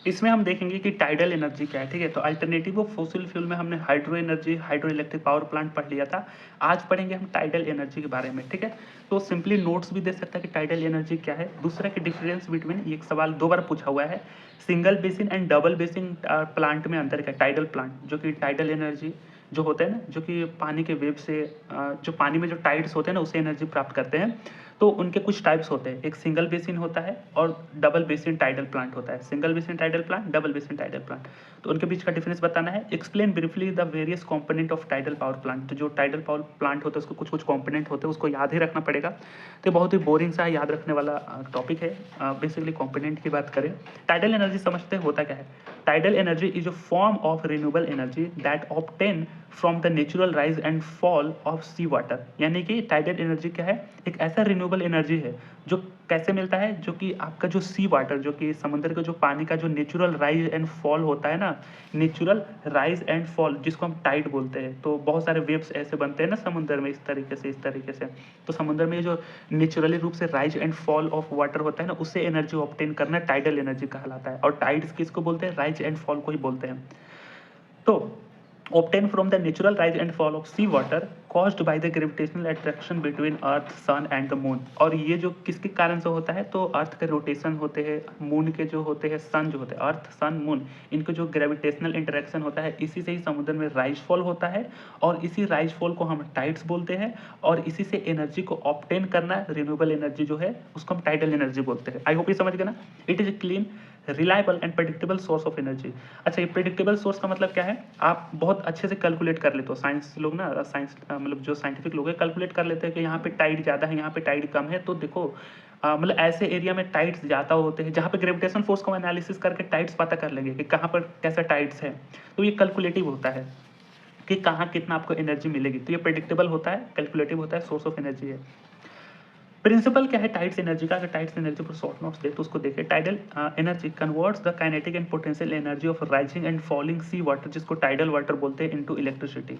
इसमें हम देखेंगे कि टाइडल एनर्जी क्या है, ठीक है। तो अल्टरनेटिव ऑफ फॉसिल फ्यूल में हमने hydro energy, hydro electric power plant पढ़ लिया था। आज पढ़ेंगे हम टाइडल एनर्जी के बारे में, ठीक है। तो सिंपली नोट्स भी दे सकता है कि टाइडल एनर्जी क्या है। दूसरा कि डिफरेंस बिटवीन, एक सवाल 2 बार पूछा हुआ है, single basin and double basin plant में अंतर क्या है। टाइडल प्लांट जो कि टाइडल एनर्जी जो होते हैं ना, जो कि पानी के वेव से जो पानी में जो टाइड्स होते हैं ना, उससे एनर्जी प्राप्त करते हैं। तो उनके कुछ टाइप्स होते हैं, एक सिंगल बेसिन होता है और डबल बेसिन टाइडल प्लांट होता है। Single basin tidal plant, double basin tidal plant, तो उनके बीच का डिफरेंस बताना है। Explain briefly the various component of tidal power plant. तो जो टाइडल पावर प्लांट होता है उसको कुछ कुछ कंपोनेंट होते हैं, उसको याद ही रखना पड़ेगा। तो बहुत ही बोरिंग सा याद रखने वाला टॉपिक है। बेसिकली कंपोनेंट की बात करें, टाइडल एनर्जी समझते हैं होता क्या है। Tidal energy is a form of renewable energy that obtain from the natural rise and fall of sea water. यानी कि टाइडल एनर्जी क्या है, एक ऐसा रिन्यूएबल एनर्जी है जो कैसे मिलता है, जो कि आपका जो सी वाटर, जो कि समुद्र का जो पानी का जो नेचुरल राइज एंड फॉल होता है ना, नेचुरल राइज एंड फॉल जिसको हम टाइड बोलते हैं। तो बहुत सारे वेव्स ऐसे बनते हैं ना समुद्र में, इस तरीके से इस तरीके से। तो समुद्र में जो नेचुरली रूप से rise and fall of water होता है ना, उससे एनर्जी ऑब्टेन करना टाइडल एनर्जी कहलाता है। और टाइड्स किसको बोलते हैं, राइज एंड फॉल को ही बोलते हैं। तो obtained from the natural rise and fall of sea water caused by the gravitational attraction between earth, sun and the moon। और ये जो किसके कारण से होता है, तो अर्थ के रोटेशन होते हैं, मून के जो होते हैं, सन जो होते हैं, अर्थ सन मून, इनके जो ग्रेविटेशनल इंटरेक्शन होता है, इसी से ही समुद्र में राइज फॉल होता है। और इसी राइज फॉल को हम टाइड्स बोलते हैं। और इसी से एनर्जी को ऑब्टेन करना, रिन्यूएबल एनर्जी जो है उसको हम टाइडल एनर्जी बोलते हैं। आई होप ये समझ गए ना। It is clean, reliable and predictable source of energy. अच्छा, ये प्रेडिक्टेबल सोर्स का मतलब क्या है, आप बहुत अच्छे से कैलकुलेट कर लेते हो। साइंस लोग ना, साइंस मतलब जो साइंटिफिक लोग हैं, कैलकुलेट कर लेते हैं कि यहाँ पे टाइड ज़्यादा है, यहाँ पे टाइड कम है। तो देखो मतलब ऐसे एरिया में टाइड्स ज़्यादा होते हैं जहाँ पे ग्रेविटेशन फोर्स को एनालिसिस करके टाइड्स पता कर लेंगे कि कहाँ पर कैसा टाइड्स है। तो ये कैलकुलेटिव होता है कि कहाँ कितना आपको एनर्जी मिलेगी। तो ये प्रेडिक्टेबल होता है, कैलकुलेटिव होता है, सोर्स ऑफ एनर्जी है। प्रिंसिपल क्या है टाइड्स एनर्जी का, अगर टाइड्स एनर्जी पर शॉर्ट नोट्स दे तो उसको देखें। Tidal energy converts the kinetic and potential energy of rising and falling sea water, जिसको टाइडल वाटर बोलते हैं, इनटू इलेक्ट्रिसिटी।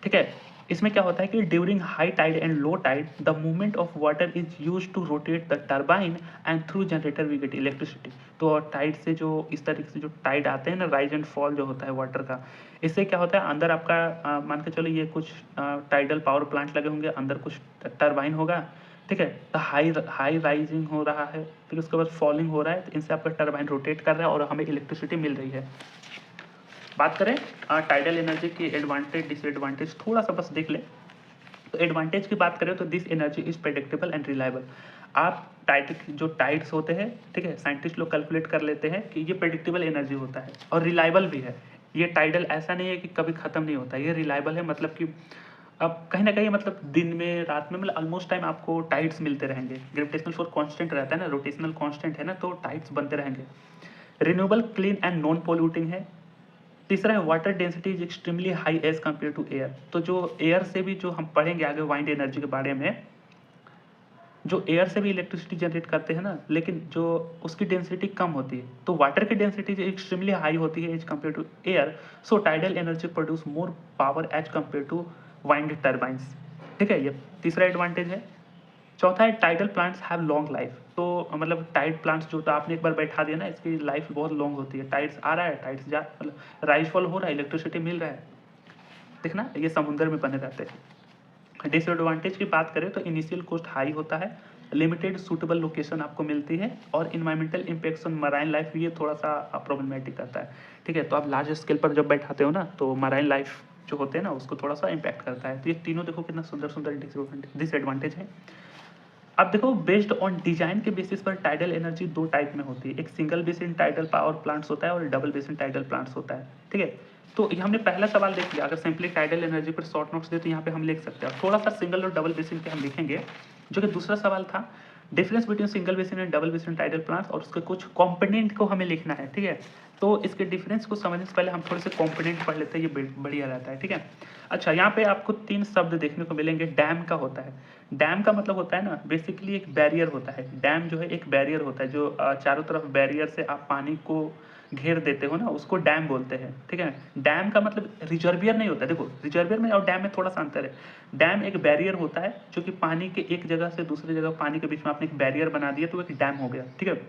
ठीक है, इसमें क्या होता है कि during high tide and low tide the movement of water is use to rotate the turbine and through generator we get electricity. तो टाइड से जो इस तरीके से जो टाइड आते हैं ना, राइज एंड फॉल जो होता है वाटर का, इससे क्या होता है, अंदर आपका मान के चलो ये कुछ टाइडल पावर प्लांट लगे होंगे, अंदर कुछ टर्बाइन होगा। ठीक है, तो हाई हाई राइजिंग हो रहा है, फिर उसके बाद फॉलिंग हो रहा है, तो इनसे आपका टर्बाइन रोटेट कर रहा है और हमें इलेक्ट्रिसिटी मिल रही है। बात करें टाइडल एनर्जी की एडवांटेज डिसएडवांटेज, थोड़ा सा बस देख ले। तो एडवांटेज की बात करें तो this energy is predictable and reliable. आप टाइड जो टाइड्स होते हैं, ठीक है, साइंटिस्ट लोग कैलकुलेट कर लेते हैं कि ये प्रेडिक्टेबल एनर्जी होता है और रिलायबल भी है। ये टाइडल ऐसा नहीं है कि कभी ख़त्म नहीं होता, ये रिलायबल है। मतलब कि अब कहीं ना कहीं मतलब दिन में रात में मतलब ऑलमोस्ट टाइम आपको टाइड्स मिलते रहेंगे। ग्रेविटेशनल फोर्स कांस्टेंट रहता है ना, रोटेशनल कांस्टेंट है ना, तो टाइड्स बनते रहेंगे। Renewable, clean and non polluting है। तीसरा है water density is extremely high as compare to air. तो जो एयर से भी, जो हम पढ़ेंगे आगे वाइंड एनर्जी के बारे में, जो एयर से भी इलेक्ट्रिसिटी जनरेट करते हैं ना, लेकिन जो उसकी डेंसिटी कम होती है। तो वाटर की डेंसिटी जो एक्सट्रीमली हाई होती है as compare to air, so tidal energy produce more power as compare to wind turbines. ठीक है, ये तीसरा एडवांटेज है। चौथा है tidal plants have long life. तो मतलब टाइड प्लांट्स जो, तो आपने एक बार बैठा दिया ना, इसकी लाइफ बहुत लॉन्ग होती है। टाइड्स आ रहा है, टाइड्स जा, मतलब राइज फॉल हो रहा है, इलेक्ट्रिसिटी मिल रहा है। देखना, ये समुद्र में बने रहते हैं। डिसएडवांटेज की बात करें तो इनिशियल कॉस्ट हाई होता है, लिमिटेड सूटेबल लोकेशन आपको मिलती है, और environmental impacts on marine life ये थोड़ा सा प्रॉब्लमेटिक करता है। ठीक है, तो आप लार्ज स्केल पर जब बैठाते हो ना, तो मराइन लाइफ जो होते हैं ना, उसको थोड़ा सा इम्पैक्ट करता है। तो ये तीनों देखो कितना सुंदर सुंदर डिसएडवांटेज है। अब देखो, बेस्ड ऑन डिजाइन के बेसिस पर टाइडल एनर्जी दो टाइप में होती है। एक single basin tidal power plants होता है और डबल बेसिन टाइडल प्लांट्स होता है। ठीक है, तो ये हमने पहला सवाल देख लिया। अगर सिंपली टाइडल एनर्जी पर शॉर्ट नोट्स दे तो यहाँ पे हम लिख सकते हैं। थोड़ा सा सिंगल और डबल बेसिन के हम लिखेंगे। जो कि दूसरा सवाल था, difference between single basin and double basin tidal plants, और उसके कुछ कंपोनेंट को हमें लिखना है। ठीक है, तो इसके डिफरेंस को समझने से पहले हम थोड़े से कंपोनेंट पढ़ लेते हैं, ये बढ़िया रहता है। ठीक है, अच्छा, यहाँ पे आपको 3 शब्द देखने को मिलेंगे। डैम का होता है। डैम का मतलब होता है ना, बेसिकली एक बैरियर होता है। डैम जो है एक बैरियर होता है, जो चारों तरफ बैरियर से आप पानी को घेर देते हो ना, उसको डैम बोलते हैं। ठीक है, डैम का मतलब रिजर्वियर नहीं होता है। देखो, रिजर्वियर में और डैम में थोड़ा सा अंतर है। डैम एक बैरियर होता है, जो कि पानी के एक जगह से दूसरी जगह, पानी के बीच में आपने एक बैरियर बना दिया तो एक डैम हो गया। ठीक है,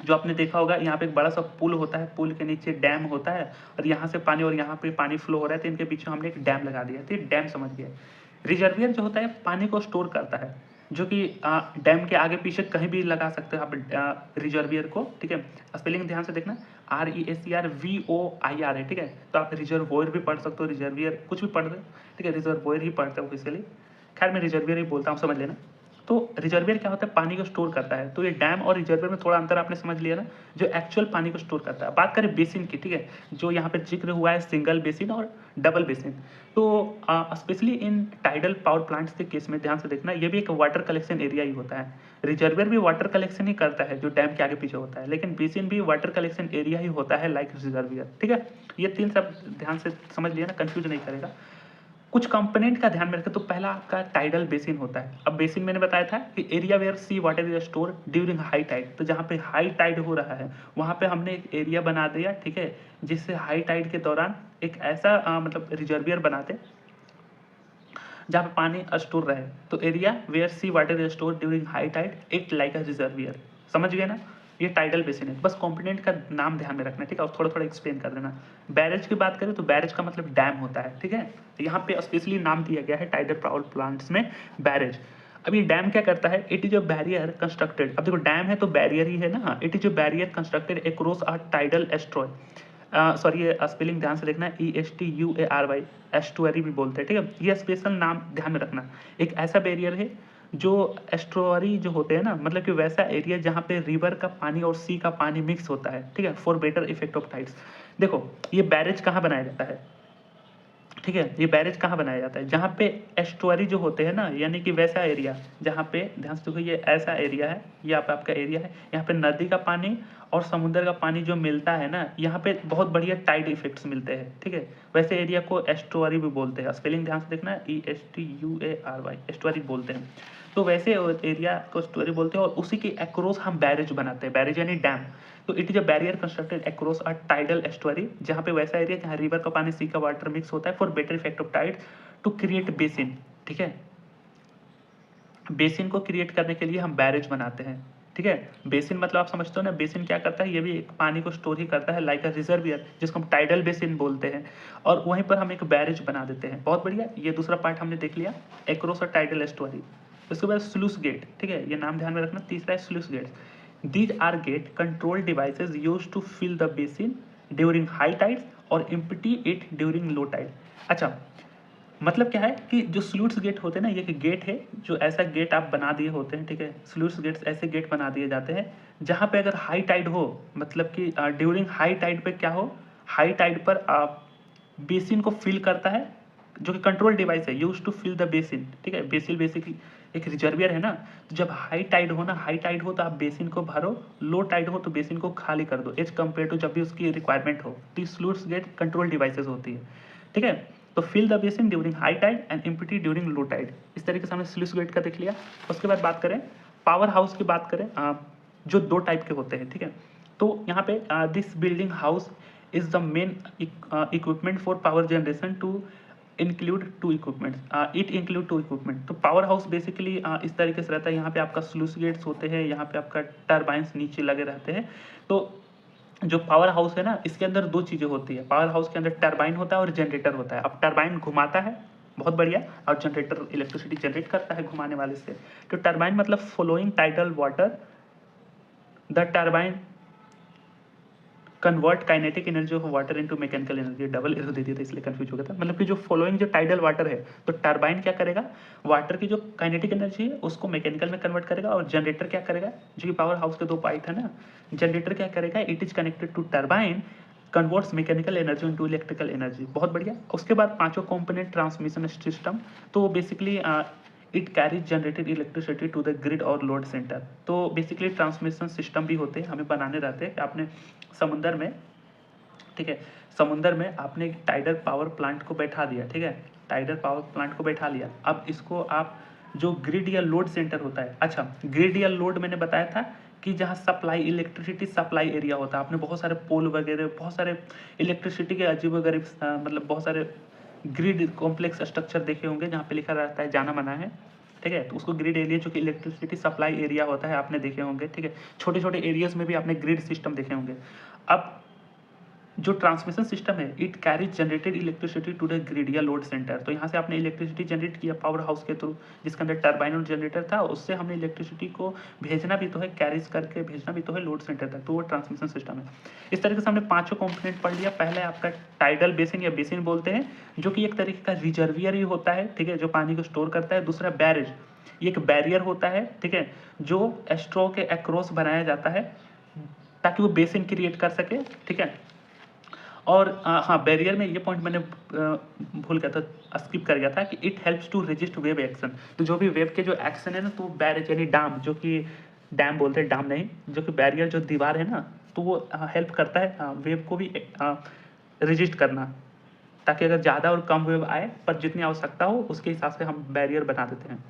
जो आपने देखा होगा यहाँ पे एक बड़ा सा पुल होता है, पुल के नीचे डैम होता है और यहाँ से पानी और यहाँ पे पानी फ्लो हो रहा है, तो इनके बीच में हमने एक डैम लगा दिया, तो ये डैम समझ गए। रिजर्वियर जो होता है पानी को स्टोर करता है, जो कि डैम के आगे पीछे कहीं भी लगा सकते हो आप रिजर्वियर को, ठीक है। स्पेलिंग ध्यान से देखना, RESERVOIR है, ठीक है। तो आप रिजर्वोयर भी पढ़ सकते हो, रिजर्वियर कुछ भी पढ़ रहे हो, ठीक है, रिजर्वोयर ही पढ़ते हो ऑफिशियली। खैर मैं रिजर्वियर ही बोलता हूँ, समझ लेना। तो रिजर्वियर क्या होता है, पानी को स्टोर करता है। तो ये डैम और रिजर्वियर में थोड़ा अंतर आपने समझ लिया ना, जो एक्चुअल पानी को स्टोर करता है। बात करें बेसिन की, ठीक है, जो यहाँ पे जिक्र हुआ है सिंगल बेसिन और डबल बेसिन। तो specially in tidal power plants के केस में ध्यान से देखना, ये भी एक वाटर कलेक्शन एरिया ही होता है। रिजर्वियर भी वाटर कलेक्शन ही करता है जो डैम के आगे पीछे होता है, लेकिन बेसिन भी वाटर कलेक्शन एरिया ही होता है लाइक रिजर्वियर, ठीक है। ये तीन सब ध्यान से समझ लिया ना, कंफ्यूज नहीं करेगा। कुछ कंपोनेंट का ध्यान में रखें, तो पहला आपका टाइडल बेसिन होता है। अब बेसिन मैंने बताया था कि area where sea water is store during high tide, तो जहाँ पे हाई टाइड हो रहा है वहाँ पे हमने एक एरिया बना दिया, ठीक है, जिससे हाई टाइड के दौरान एक ऐसा मतलब रिजर्वियर बनाते जहाँ पे पानी स्टोर रहे। तो area where sea water is store during high tide it like a reservoir, समझ गए ना। ये टाइडल बेसिन है, बस कंपोनेंट का नाम ध्यान में रखना, ठीक है, और थोड़ा थोड़ा एक्सप्लेन कर देना। बैरेज की बात करें तो बैरेज का मतलब डैम होता है, ठीक है। यहाँ पे स्पेशली नाम दिया गया है टाइडल पावर प्लांट्स में बैरेज। अब ये डैम क्या करता है, it is a barrier constructed. अब देखो डैम है तो बैरियर ही है ना, it is a barrier constructed across a tidal estuary, sorry ये स्पेलिंग ध्यान से देखना, ESTUARY, एस्टुअरी भी बोलते हैं, ठीक है। ये स्पेशल नाम ध्यान में रखना। एक ऐसा बैरियर है जो एस्ट्रुअरी जो होते हैं ना, मतलब कि वैसा एरिया जहाँ पे रिवर का पानी और सी का पानी मिक्स होता है, ठीक है, for better effect of tides. देखो ये बैरेज कहाँ बनाया जाता है, ठीक है, ये बैरेज कहाँ बनाया जाता है, जहाँ पे एस्टुअरी जो होते हैं ना, यानी कि वैसा एरिया जहाँ पे, ध्यान से देखो ये ऐसा एरिया है, ये आपका एरिया है, यहाँ पे नदी का पानी और समुद्र का पानी जो मिलता है ना, यहाँ पे बहुत बढ़िया टाइड इफेक्ट्स मिलते हैं, ठीक है। वैसे एरिया को एस्टुअरी भी बोलते हैं, स्पेलिंग ध्यान से देखना, ESTUARY, एस्टुअरी बोलते हैं। तो वैसे एरिया को एस्टुअरी बोलते हैं और उसी के अक्रॉस हम बैरेज बनाते हैं, बैरेज यानी डैम। तो it is a barrier constructed across a tidal estuary, जहाँ पे वैसा एरिया जहाँ रिवर का पानी सी का वाटर मिक्स होता है for better effect of tide to create basin, ठीक है। बेसिन को क्रिएट करने के लिए हम बैरेज बनाते हैं, ठीक है। बेसिन मतलब आप समझते हो ना, बेसिन क्या करता है, ये भी एक पानी को स्टोर ही करता है लाइक अ रिजर्वियर, जिसको हम टाइडल बेसिन बोलते हैं, और वहीं पर हम एक बैरेज बना देते हैं। बहुत बढ़िया, ये दूसरा पार्ट हमने देख लिया, एक्रॉस अ टाइडल एस्टुअरी। उसके बाद स्लूस गेट, ठीक है, ये नाम ध्यान में रखना। तीसरा है sluice gate. These are gate control devices used to fill the basin during high tides और empty it during low tide। अच्छा, मतलब क्या है कि जो स्लूट्स गेट होते हैं ना, ये गेट है जो ऐसा गेट आप बना दिए होते हैं, ठीक है। स्लूट्स गेट्स ऐसे गेट बना दिए जाते हैं जहाँ पे अगर हाई टाइड हो, मतलब कि ड्यूरिंग हाई टाइड पे क्या हो, हाई टाइड पर बेसिन को फिल करता है, जो कि कंट्रोल डिवाइस है, use to fill the basin, ठीक है। बेसिन बेसिकली एक रिजर्वियर है ना, तो जब हाई टाइड हो ना, हाई टाइड हो तो आप बेसिन को भरो, लो टाइड हो तो बेसिन को खाली कर दो, एज कम्पेयर टू जब भी उसकी रिक्वायरमेंट हो। तो स्लूट्स गेट कंट्रोल डिवाइसेज होती है, ठीक है। तो fill the basin during high tide and empty during low tide. इस तरीके से हमने स्लूस गेट का देख लिया। उसके बाद बात करें पावर हाउस की, बात करें जो दो टाइप के होते हैं, ठीक है। तो यहाँ पे this building house is the main equipment for power generation to include to equipment, it include to equipment. तो पावर हाउस बेसिकली इस तरीके से रहता है, यहाँ पे आपका स्लूस गेट्स होते हैं, यहाँ पे आपका टर्बाइंस नीचे लगे रहते हैं। तो जो पावर हाउस है ना, इसके अंदर दो चीज़ें होती है, पावर हाउस के अंदर टरबाइन होता है और जनरेटर होता है। अब टरबाइन घुमाता है, बहुत बढ़िया, और जनरेटर इलेक्ट्रिसिटी जनरेट करता है घुमाने वाले से। तो टरबाइन मतलब following tidal water, the turbine convert kinetic energy of water into mechanical energy. Double arrow दे दिया था इसलिए कंफ्यूज हो गया था। मतलब कि जो फॉलोइंग जो टाइडल वाटर है, तो टरबाइन क्या करेगा, वाटर की जो काइनेटिक एनर्जी है उसको मैकेनिकल में कन्वर्ट करेगा, और जनरेटर क्या करेगा, जो कि पावर हाउस के दो पार्ट है ना, जनरेटर क्या करेगा, it is connected to turbine converts mechanical energy into electrical energy. बहुत बढ़िया। उसके बाद पांचों कंपोनेंट ट्रांसमिशन सिस्टम, तो basically it carries generated electricity to the grid और लोड सेंटर। तो बेसिकली ट्रांसमिशन सिस्टम भी होते हैं, हमें बनाने रहते हैं। आपने समुंदर में, ठीक है, समुंदर में आपने एक टाइडल पावर प्लांट को बैठा दिया, ठीक है, टाइडल पावर प्लांट को बैठा लिया। अब इसको आप जो ग्रिड या लोड सेंटर होता है, अच्छा ग्रिड या लोड मैंने बताया था कि जहाँ सप्लाई इलेक्ट्रिसिटी सप्लाई एरिया होता है। आपने बहुत सारे पोल वगैरह, बहुत सारे इलेक्ट्रिसिटी के अजीब गरीब मतलब बहुत सारे ग्रिड कॉम्प्लेक्स स्ट्रक्चर देखे होंगे जहाँ पे लिखा रहता है जाना मना है, ठीक है, तो उसको ग्रिड एरिया जो कि इलेक्ट्रिसिटी सप्लाई एरिया होता है आपने देखे होंगे, ठीक है, छोटे छोटे एरियाज में भी आपने ग्रिड सिस्टम देखे होंगे। अब जो ट्रांसमिशन सिस्टम है, it carries generated electricity to the grid या लोड सेंटर। तो यहाँ से आपने इलेक्ट्रिसिटी जनरेट किया पावर हाउस के थ्रू, जिसके अंदर टर्बाइन और जनरेटर था, उससे हमने इलेक्ट्रिसिटी को भेजना भी तो है, कैरीज करके भेजना भी तो है लोड सेंटर तक, तो वो ट्रांसमिशन सिस्टम है। इस तरीके से हमने पांचों कंपोनेंट पढ़ लिया। पहले आपका टाइडल बेसिन या बेसिन बोलते हैं, जो कि एक तरीके का रिजर्वियर ही होता है, ठीक है, जो पानी को स्टोर करता है। दूसरा बैरेज, ये एक बैरियर होता है, ठीक है, जो स्ट्रो के अक्रॉस बनाया जाता है ताकि वो बेसिन क्रिएट कर सके, ठीक है। और हाँ, बैरियर में ये पॉइंट मैंने भूल गया था, स्किप कर गया था कि it helps to resist wave action. तो जो भी वेव के जो एक्शन है ना, तो बैरियर यानी डाम, जो कि डैम बोलते हैं, डाम नहीं, जो कि बैरियर जो दीवार है ना, तो वो हेल्प करता है वेव को भी रेजिस्ट करना, ताकि अगर ज़्यादा और कम वेव आए पर जितनी आवश्यकता हो उसके हिसाब से हम बैरियर बना देते हैं,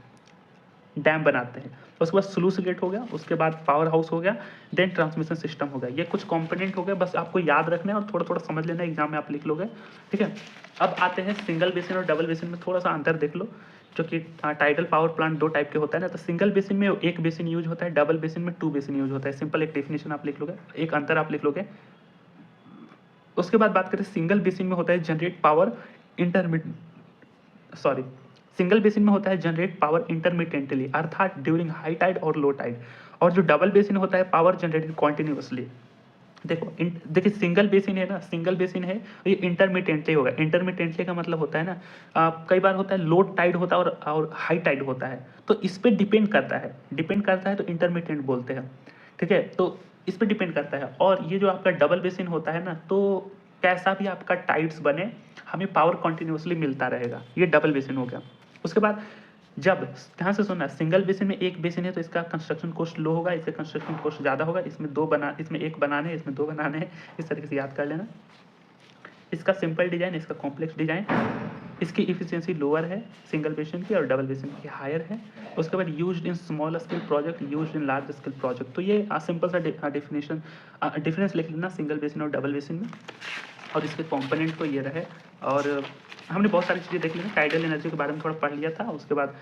डैम बनाते हैं। उसके बाद स्लूस गेट हो गया, उसके बाद पावर हाउस हो गया, देन ट्रांसमिशन सिस्टम हो गया। ये कुछ कंपोनेंट हो गए, बस आपको याद रखना है और थोड़ा थोड़ा समझ लेना, एग्जाम में आप लिख लोगे, ठीक है। अब आते हैं सिंगल बेसिन और डबल बेसिन में, थोड़ा सा अंतर देख लो, जो कि टाइडल पावर प्लांट दो टाइप के होता है ना, तो सिंगल बेसिन में एक बेसिन यूज होता है, डबल बेसिन में 2 बेसिन यूज होता है। सिंपल एक डेफिनेशन आप लिख लोगे, एक अंतर आप लिख लोगे। उसके बाद बात करें सिंगल बेसिन में होता है जनरेट पावर सिंगल बेसिन में होता है जनरेट पावर इंटरमिटेंटली, अर्थात ड्यूरिंग हाई टाइड और लो टाइड। और जो डबल बेसिन होता है पावर जनरेटेड कॉन्टिन्यूसली। देखिए सिंगल बेसिन है ना, सिंगल बेसिन है, ये इंटरमिटेंटली होगा। इंटरमिटेंटली का मतलब होता है ना, कई बार होता है लो टाइड होता है और हाई टाइड होता है, तो इस पर डिपेंड करता है, तो इंटरमिटेंट बोलते हैं, ठीक है। तो इस पर डिपेंड करता है। और ये जो आपका डबल बेसिन होता है ना, तो कैसा भी आपका टाइड्स बने, हमें पावर कंटिन्यूसली मिलता रहेगा, ये डबल बेसिन हो गया। उसके बाद जब, ध्यान से सुनना, सिंगल बेसिन में एक बेसिन है तो इसका कंस्ट्रक्शन कॉस्ट लो होगा, इसका कंस्ट्रक्शन कॉस्ट ज़्यादा होगा। इसमें एक बनाने हैं, इसमें 2 बनाने हैं, इस तरीके से याद कर लेना। इसका सिंपल डिजाइन, इसका कॉम्प्लेक्स डिजाइन, इसकी इफिशियंसी लोअर है सिंगल बेसिन की, और डबल बेसिन की हायर है। उसके बाद used in small scale project, used in large scale project. तो ये सिंपल सा डिफरेंस लिख लेना सिंगल बेसिन और डबल बेसिन में। और इसके कंपोनेंट तो ये रहे। और हमने बहुत सारी चीज़ें देख ली, टाइडल एनर्जी के बारे में थोड़ा पढ़ लिया था, उसके बाद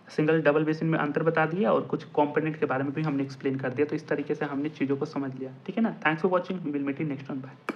सिंगल डबल बेसिन में अंतर बता दिया, और कुछ कंपोनेंट के बारे में भी हमने एक्सप्लेन कर दिया। तो इस तरीके से हमने चीज़ों को समझ लिया, ठीक है ना। Thanks for watching, we will meet in next one, bye.